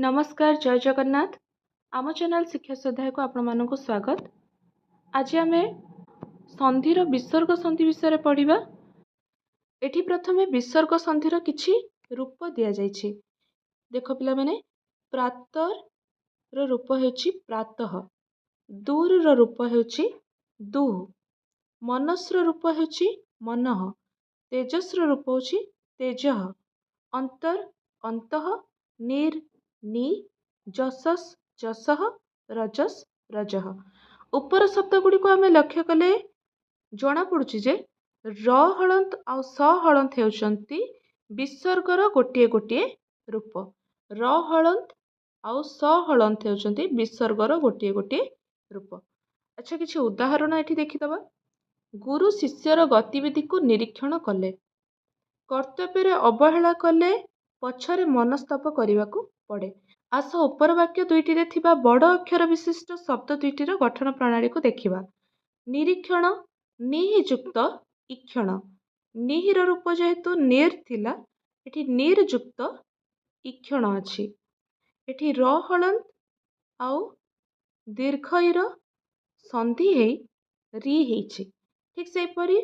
नमस्कार जय जगन्नाथ आम चैनल शिक्षा स्वाध्याय को आपण मानक स्वागत। आज आम संधिर विसर्ग संधि विषय पढ़ा। एठी प्रथमे विसर्ग संधिर किछि रूप दिया जाइछि। देख पिला माने प्रातर रो रूप हेउछि प्रातः, दूर रो रूप हेउछि दुः, मनस रो रूप हेउछि मनः, तेजस रो रूप हेउछि तेजः, अंतर अन्तः, नीर नी, जसस जसः, रजस रजः। उपर शब्द गुड़ी को आम लक्ष्य कले जना पड़ुछि जे र हलंत आ स हलंत हेउचंती विसर्गर गोटे गोटे रूप। र हलंत आ स हलंत हेउचंती विसर्गर गोटे गोटे रूप। अच्छा किछि उदाहरण एठी देखिदबा। गुरु शिष्यर गतिविधि को निरीक्षण कले, कर्तव्य अवहेला कले पछरे मनस्ताप करने पड़े। आस उपर वाक्य दुईटी रे थिबा बड़ अक्षर विशिष्ट शब्द दुईटीर गठन प्रणाली को देखिबा। निरीक्षण नियुक्त इक्षण, निहिर रूप जेहेतु निर थिला एठी निर युक्त इक्षण अछि। एठी र हलंत आउ दीर्घईर संधि हेई री हेइछि। ठीक सेपरि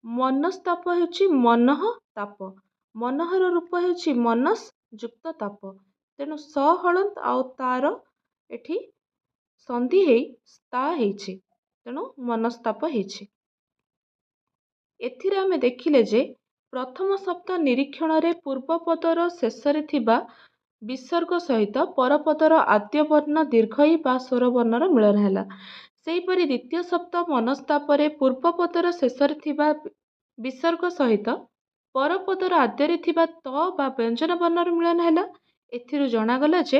मनस्ताप हेउछि मनः ताप, मनहर रूप हेउछि मनस युक्त ताप। तेणु स हलंत आउ तार एठी संधि हेई स्ता हेइछि, तेणु मनस्ताप हेइछि। एथिरे आमे देखिले जे प्रथम शब्द निरीक्षण रे पूर्व पदर शेष रे थिबा विसर्ग सहित परपदर आद्य वर्ण दीर्घई बा स्वर वर्णर मिलन हैला। सेहीपरि द्वितीय शब्द मनस्ताप रे पूर्व पदर शेष रे थिबा विसर्ग सहित परपदर आद्य रे थिबा त बा व्यंजन वर्णर मिलन हैला। एथिरु जणागला जे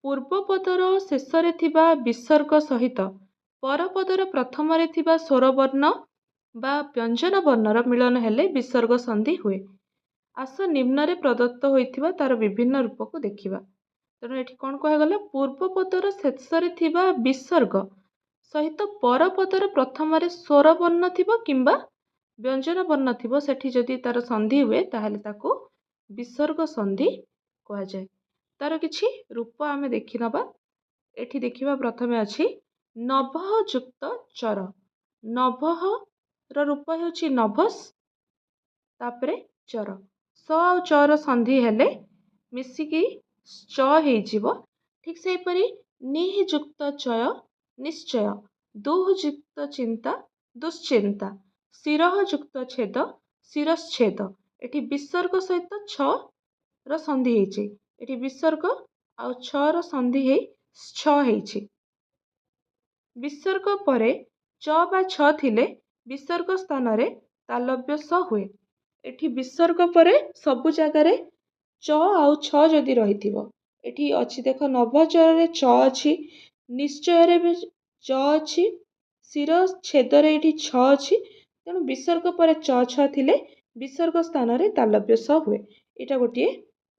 पूर्व पदर शेष रे थिबा विसर्ग सहित परपदर प्रथम रे थिबा स्वर वर्ण बा व्यंजन वर्णर मिलन हेले विसर्ग संधि हुए। आस निम्न रे प्रदत्त होइथिबा तार विभिन्न रूप को देखिबा। तेणु एठी कोन कहगला पूर्व पदर शेष रे थिबा विसर्ग सहित परपदर प्रथम रे स्वर वर्ण थिबो किंबा व्यंजन वर्ण थिबो, सेठी जदि तार संधि हुए ताहले ताको विसर्ग संधि कहा जाय। तार किछि रूप आमे देखि नबा। एठी देखिबा प्रथमे अछि नभः युक्त चर। नभः र रूप हेउछि नभस, तापरे चर। स आ चर संधि हेले मिसिकी च हेइजिवो। ठीक सेहि परि निह युक्त चय निश्चय, दुह युक्त चिंता दुश्चिंता, शिरः युक्त छेद शिरश्छेद। एठी विसर्ग सहित छ र संधि हेइछि। एठी विसर्ग आ छ र संधि हेइ छ हेइछि। विसर्ग परे च बा छ थिले विसर्ग स्थान रे तालव्य स हुए। एठी विसर्ग परे सबु जगार च आउ छ जदि रहिथिबो, एठी अछि देख नभचर रे छ अछि, निश्चय रे भी च अछि, शिर छेद रे एठी छ अछि। तेणु विसर्ग परे च छ थिले विसर्ग स्थान रे तालव्य स हुए। एटा गोटे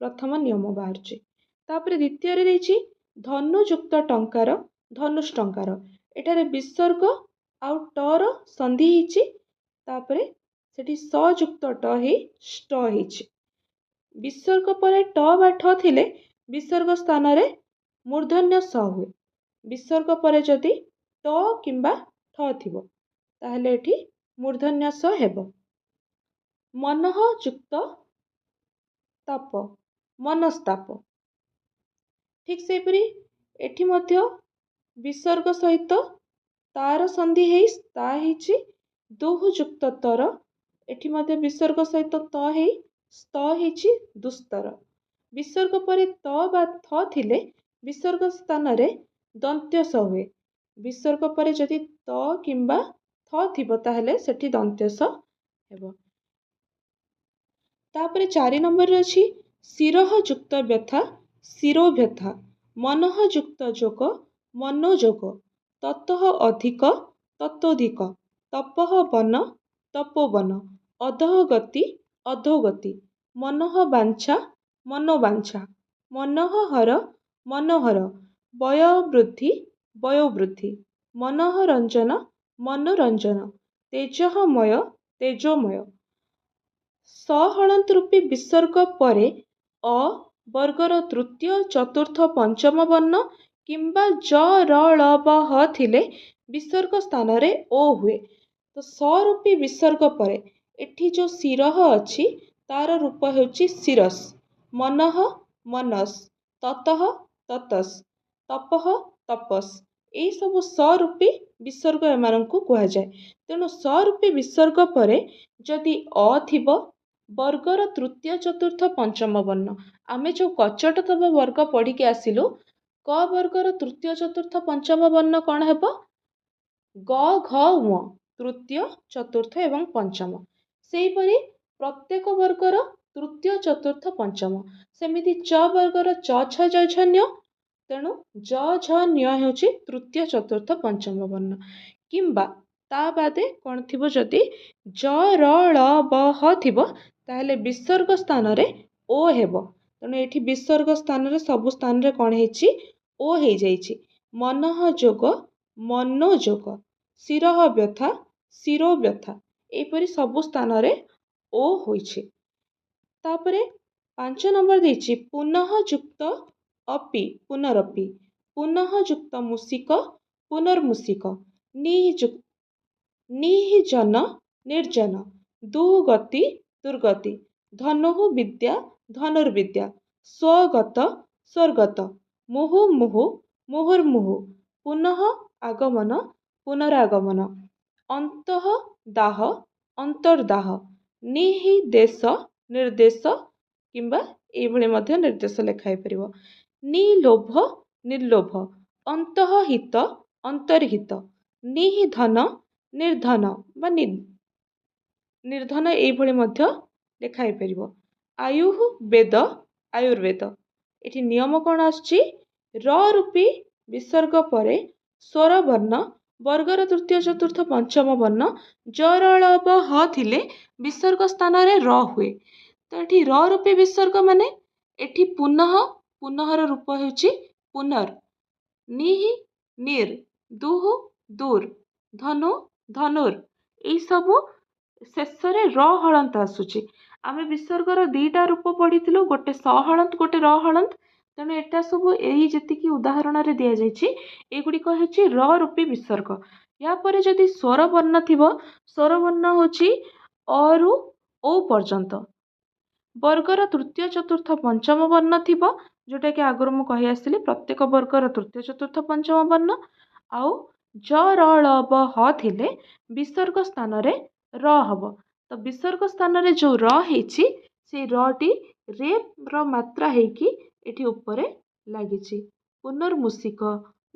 प्रथम नियम बाहरछि। तापरे द्वितीय रे देछि धनु युक्त टंकार धनुष टंकार। एठारे विसर्ग आउ ट र संधि हिछि, तापरे सेठी स युक्त ट हेइ ष्ट हिछि। विसर्ग परे ट बा ठ थिले विसर्ग स्थान रे मूर्धन्य स हुए। विसर्ग परे जदि ट किंबा ठ थिबो ताहले एठी मूर्धन्य स हेबो। मनः युक्त ताप मनस्ताप। ठीक सेपरि एठी मध्य विसर्ग सहित तार संधि हेइ ता हिछि। दुह युक्त तर, एठी मध्य विसर्ग सहित त हेइ स्त हिछि दुस्तर। विसर्ग परे त बा थ थिले विसर्ग स्थान रे दन्त्य स हुए। विसर्ग परे जदि त किंबा थ थिबो ताहले सेठी दन्त्य स हेबो। तापरे 4 नंबर रे अछि शिरः युक्त व्यथा शिरोव्यथा, मनः युक्त जोग मनोजोग, ततः अधिक ततोधिक, तपः वन तपोवन, अधः गति अधोगति, मनः वांछा मनोवांछा, मनः हर मनोहर, वयोवृद्धि वयोवृद्धि, मनः रंजन मनोरंजन, तेजःमय तेजोमय। स हलंत रूपी विसर्ग परे अ ବର୍ଗର ତୃତୀୟ ଚତୁର୍ଥ ପଞ୍ଚମ ବର୍ଣ୍ଣ କିମ୍ବା ଜ ର ଳ ବ ହ ଥିଲେ ବିସର୍ଗ ସ୍ଥାନରେ ଓ ହୁଏ। ତ ସରୂପୀ ବିସର୍ଗ ପରେ ଏଠି ଯେଉଁ ଶିରଃ ଅଛି ତାର ରୂପ ହେଉଛି ଶିରସ୍, ମନଃ ମନସ୍, ତତଃ ତତସ୍, ତପଃ ତପସ୍। ଏହିସବୁ ସରୂପୀ ବିସର୍ଗ ଏମାନଙ୍କୁ କୁହାଯାଏ। ତେଣୁ ସରୂପୀ ବିସର୍ଗ ପରେ ଯଦି ଅ ଥିବ ବର୍ଗର ତୃତୀୟ ଚତୁର୍ଥ ପଞ୍ଚମ ବର୍ଣ୍ଣ, ଆମେ ଯେଉଁ କଚଟତବ ବର୍ଗ ପଢ଼ିକି ଆସିଲୁ, କ ବର୍ଗର ତୃତୀୟ ଚତୁର୍ଥ ପଞ୍ଚମ ବର୍ଣ୍ଣ କ'ଣ ହେବ? ଗ ଘ ଙ, ତୃତୀୟ ଚତୁର୍ଥ ଏବଂ ପଞ୍ଚମ। ସେହିପରି ପ୍ରତ୍ୟେକ ବର୍ଗର ତୃତୀୟ ଚତୁର୍ଥ ପଞ୍ଚମ। ସେମିତି ଚ ବର୍ଗର ଚ ଛ ଜ ଝ ନ୍ୟ, ତେଣୁ ଜ ଝ ନ୍ୟ ହେଉଛି ତୃତୀୟ ଚତୁର୍ଥ ପଞ୍ଚମ ବର୍ଣ୍ଣ। କିମ୍ବା ତା ବାଦେ କ'ଣ ଥିବ, ଯଦି ଜ ର ଳ ବ ହ ଥିବ ତାହେଲେ ବିସର୍ଗ ସ୍ଥାନରେ ଓ ହେବ। ତେଣୁ ଏଠି ବିସର୍ଗ ସ୍ଥାନରେ ସବୁ ସ୍ଥାନରେ କ'ଣ ହେଇଛି? ଓ ହେଇଯାଇଛି। ମନଃ ଯୋଗ ମନୋଯୋଗ, ଶିରଃ ବ୍ୟଥା ଶିରୋବ୍ୟଥା, ଏହିପରି ସବୁ ସ୍ଥାନରେ ଓ ହୋଇଛି। ତାପରେ 5 ନମ୍ବର ଦେଇଛି ପୁନଃ ଯୁକ୍ତ ଅପି ପୁନରପି, ପୁନଃ ଯୁକ୍ତ ମୂଷିକ ପୁନର୍ମୂଷିକ, ନିଃ ଜନ ନିର୍ଜନ, ଦୁଗତି ଦୁର୍ଗତି, ଧନୁଃ ବିଦ୍ୟା ଧନୁର୍ବିଦ୍ୟା, ସ୍ୱଗତ ସ୍ୱର୍ଗତ, ମୁହୁର୍ମୁହୁଃ ମୁହୁର୍ମୁହୁଃ, ପୁନଃ ଆଗମନ ପୁନରାଗମନ, ଅନ୍ତଃ ଦାହ ଅନ୍ତର୍ଦାହ, ନିଃଦେଶ ନିର୍ଦେଶ କିମ୍ବା ଏଇଭଳି ମଧ୍ୟ ନିର୍ଦ୍ଦେଶ ଲେଖା ହେଇପାରିବ। ନିଲୋଭ ନିର୍ଲୋଭ, ଅନ୍ତଃହିତ ଅନ୍ତର୍ହିତ, ନିଧନ ନିର୍ଧନ ବା ନିର୍ଧନ ଏଇଭଳି ମଧ୍ୟ ଲେଖା ହେଇପାରିବ। ଆୟୁଃ ବେଦ ଆୟୁର୍ବେଦ। ଏଠି ନିୟମ କ'ଣ ଆସୁଛି? ର ରୂପୀ ବିସର୍ଗ ପରେ ସ୍ୱର ବର୍ଣ୍ଣ ବର୍ଗର ତୃତୀୟ ଚତୁର୍ଥ ପଞ୍ଚମ ବର୍ଣ୍ଣ ଜ ର ଳ ବ ହ ଥିଲେ ବିସର୍ଗ ସ୍ଥାନରେ ର ହୁଏ। ତ ଏଠି ର ରୂପୀ ବିସର୍ଗ ମାନେ ଏଠି ପୁନଃ, ପୁନଃର ରୂପ ହେଉଛି ପୁନର୍, ନିଃ ନିର୍, ଦୁଃ ଦୂର୍, ଧନୁ ଧନୁର୍, ଏଇସବୁ ଶେଷରେ ର ହଳନ୍ତ ଆସୁଛି। ଆମେ ବିସର୍ଗର ଦିଟା ରୂପ ପଢ଼ିଥିଲୁ, ଗୋଟେ ସ ହଳନ୍ତ ଗୋଟେ ର ହଳନ୍ତ। ତେଣୁ ଏଟା ସବୁ ଏଇ ଯେତିକି ଉଦାହରଣରେ ଦିଆଯାଇଛି ଏଗୁଡ଼ିକ ହେଉଛି ର ରୂପୀ ବିସର୍ଗ। ଏହାପରେ ଯଦି ସ୍ୱର ବର୍ଣ୍ଣ ଥିବ, ସ୍ୱର ବର୍ଣ୍ଣ ହେଉଛି ଅ ରୁ ଓ ପର୍ଯ୍ୟନ୍ତ। ବର୍ଗର ତୃତୀୟ ଚତୁର୍ଥ ପଞ୍ଚମ ବର୍ଣ୍ଣ ଥିବ, ଯେଉଁଟାକି ଆଗରୁ ମୁଁ କହି ଆସିଥିଲି ପ୍ରତ୍ୟେକ ବର୍ଗର ତୃତୀୟ ଚତୁର୍ଥ ପଞ୍ଚମ ବର୍ଣ୍ଣ। ଆଉ ଜ ର ଳ ବ ହ ଥିଲେ ବିସର୍ଗ ସ୍ଥାନରେ ର ହବ। ତ ବିସର୍ଗ ସ୍ଥାନରେ ଯେଉଁ ର ହେଇଛି ସେଇ ରଟି ରେର ମାତ୍ରା ହେଇକି ଏଠି ଉପରେ ଲାଗିଛି। ପୁନର୍ମୂଷିକ,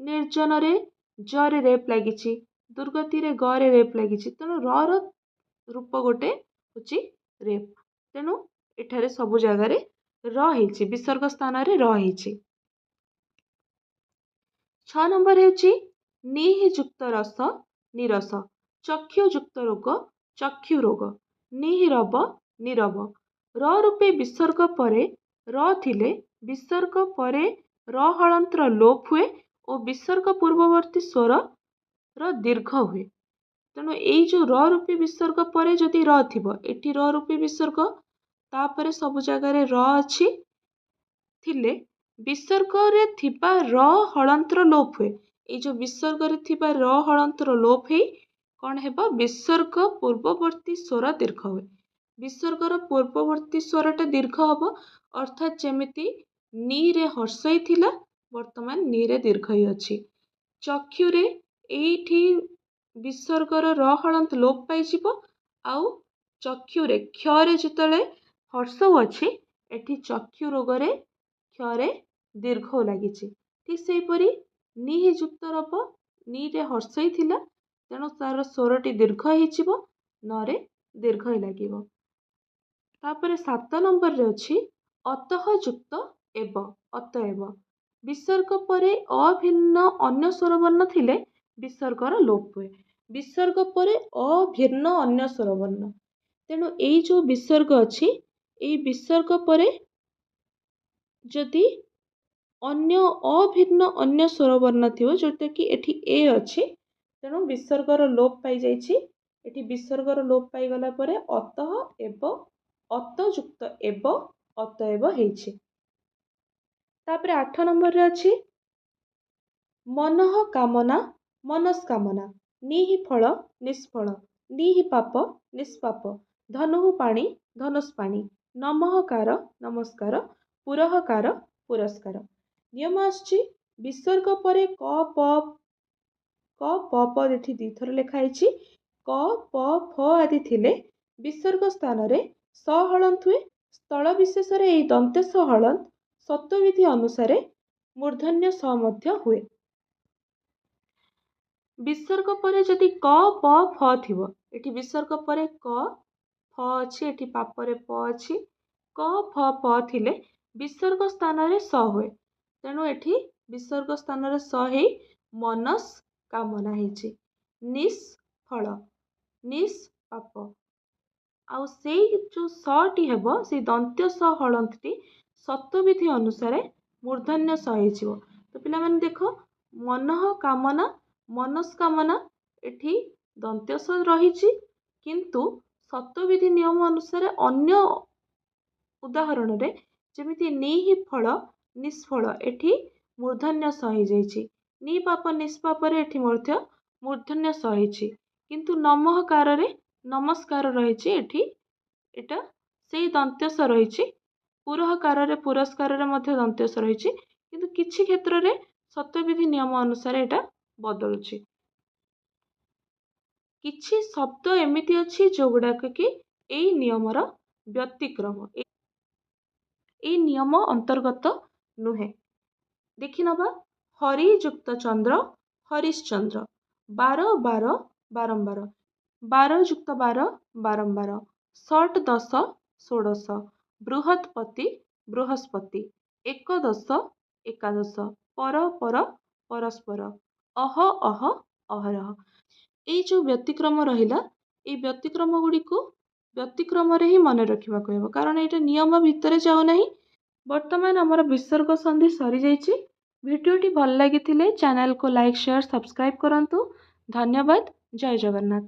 ନିର୍ଜନରେ ଜରେ ରେପ୍ ଲାଗିଛି, ଦୁର୍ଗତିରେ ଗରେ ରେପ୍ ଲାଗିଛି। ତେଣୁ ର ରୂପ ଗୋଟେ ହେଉଛି ରେପ୍। ତେଣୁ ଏଠାରେ ସବୁ ଜାଗାରେ ର ହେଇଛି, ବିସର୍ଗ ସ୍ଥାନରେ ର ହେଇଛି। 6 ନମ୍ବର ହେଉଛି ନିଃ ଯୁକ୍ତ ରସ ନିରସ, ଚକ୍ଷୁ ଯୁକ୍ତ ରୋଗ ଚକ୍ଷୁ ରୋଗ, ନିରବ ନିରବ। ର ରୂପୀ ବିସର୍ଗ ପରେ ର ଥିଲେ ବିସର୍ଗ ପରେ ର ହଳନ୍ତର ଲୋପ ହୁଏ ଓ ବିସର୍ଗ ପୂର୍ବବର୍ତ୍ତୀ ସ୍ୱରର ଦୀର୍ଘ ହୁଏ। ତେଣୁ ଏଇ ଯେଉଁ ର ରୂପୀ ବିସର୍ଗ ପରେ ଯଦି ର ଥିବ, ଏଠି ର ରୂପୀ ବିସର୍ଗ ତାପରେ ସବୁ ଜାଗାରେ ର ଅଛି ଥିଲେ ବିସର୍ଗରେ ଥିବା ର ହଳନ୍ତର ଲୋପ ହୁଏ। ଏଇ ଯେଉଁ ବିସର୍ଗରେ ଥିବା ର ହଳନ୍ତର ଲୋପ ହେଇ କ'ଣ ହେବ? ବିସର୍ଗ ପୂର୍ବବର୍ତ୍ତୀ ସ୍ୱର ଦୀର୍ଘ ହୁଏ। ବିସର୍ଗର ପୂର୍ବବର୍ତ୍ତୀ ସ୍ୱରଟା ଦୀର୍ଘ ହବ, ଅର୍ଥାତ୍ ଯେମିତି ନିରେ ହର୍ଷଇ ଥିଲା ବର୍ତ୍ତମାନ ନିରେ ଦୀର୍ଘଇ ଅଛି। ଚକ୍ଷୁରେ ଏଇଠି ବିସର୍ଗର ର ହଳନ୍ତ ଲୋପ ପାଇଯିବ, ଆଉ ଚକ୍ଷୁରେ କ୍ଷରେ ଯେତେବେଳେ ହର୍ଷଉ ଅଛି ଏଠି ଚକ୍ଷୁ ରୋଗରେ କ୍ଷରେ ଦୀର୍ଘ ଲାଗିଛି। ଠିକ୍ ସେହିପରି ନିଃ ଯୁକ୍ତ ରବ, ନିରେ ହର୍ଷଇ ଥିଲା ତେଣୁ ତାର ସ୍ୱରଟି ଦୀର୍ଘ ହେଇଯିବ, ନରେ ଦୀର୍ଘ ଲାଗିବ। ତାପରେ 7 ନମ୍ବରରେ ଅଛି ଅତଃ ଯୁକ୍ତ ଏବ ଅତଏବ। ବିସର୍ଗ ପରେ ଅଭିନ୍ନ ଅନ୍ୟ ସ୍ୱରବର୍ଣ୍ଣ ଥିଲେ ବିସର୍ଗର ଲୋପ ହୁଏ। ବିସର୍ଗ ପରେ ଅଭିନ୍ନ ଅନ୍ୟ ସ୍ୱରବର୍ଣ୍ଣ, ତେଣୁ ଏଇ ଯେଉଁ ବିସର୍ଗ ଅଛି ଏଇ ବିସର୍ଗ ପରେ ଯଦି ଅନ୍ୟ ଅଭିନ୍ନ ଅନ୍ୟ ସ୍ୱରବର୍ଣ୍ଣ ଥିବ, ଯେଉଁଟାକି ଏଠି ଏ ଅଛି, ତେଣୁ ବିସର୍ଗର ଲୋପ ପାଇଯାଇଛି। ଏଠି ବିସର୍ଗର ଲୋପ ପାଇଗଲା ପରେ ଅତଃ ଏବ ଅତ ଯୁକ୍ତ ଏବ ଅତଏବ ହେଇଛି। तापरे 8 नंबर रे अछि मनः कामना मनस्कामना निहि फल निष्फल निहि पाप निष्पाप धनुः पाणि धनुष्पाणि नमःकार नमस्कार पुरःकार पुरस्कार। नियम आछि विसर्ग परे क प प एठी दी थर लेखा ହେଇଛି क प फ आदि थिले विसर्ग स्थान रे स हलंत हुए स्थल विशेष रे एई दंते स हलंत सत्वविधि अनुसारे मूर्धन्य स मध्य हुए। विसर्ग परे जदि क प फ थिबो एठी विसर्ग परे क फ अछि एठी पापरे प अछि क फ प थिले विसर्ग स्थान रे स हुए तेणु एठी विसर्ग स्थान रे स हेई मनस कामना ହେଇଛି निष्फल निष्पाप आउ सेई जो स टी हेबो सेई दंत्य स हलंतटी सत्वविधि अनुसारे मूर्धन्य स ହେଇଯିବ। तो पिला माने देखो मनः कामना मनस्कामना एठी दंत्य स रहिछि किंतु सत्वविधि नियम अनुसारे अन्य उदाहरण रे जेमिति निहि फल निष्फल एठी मूर्धन्य स हेई जाइछि नि पाप निष्पाप रे एठी मध्य मूर्धन्य स ହେଇछि किंतु नमः कार रे नमस्कार रहिछि एठी एटा सेई दंत्य स रहिछि पुरः कार रे पुरस्कार रे मध्य दंत्य स रहिछि किंतु किछि क्षेत्र रे सत्वविधि नियम अनुसारे एटा बदलुछि। किछि शब्द एमिति अछि जोगुडाक कि एई नियमर व्यतिक्रम एई नियम अंतर्गत नुहे। देखि नबा हरि युक्त चंद्र हरिश्चंद्र 12 12 बारंबार 12 युक्त 12 बारंबार षट 10 16 बृहत्पति बृहस्पति एकदश एकादश पर पर परस्पर अह अह अहरह एई जो व्यतिक्रम रहिला एई व्यतिक्रम गुडी को व्यतिक्रम रे ही मन रखिबा कहबो कारण एटा नियम भितरे जाउ नाही। वर्तमान हमर विसर्ग संधि सरी जाइछि। भिडियोटी भल लागिथिले चैनल को लाइक शेयर सब्सक्राइब करंतु। धन्यवाद। जय जगन्नाथ।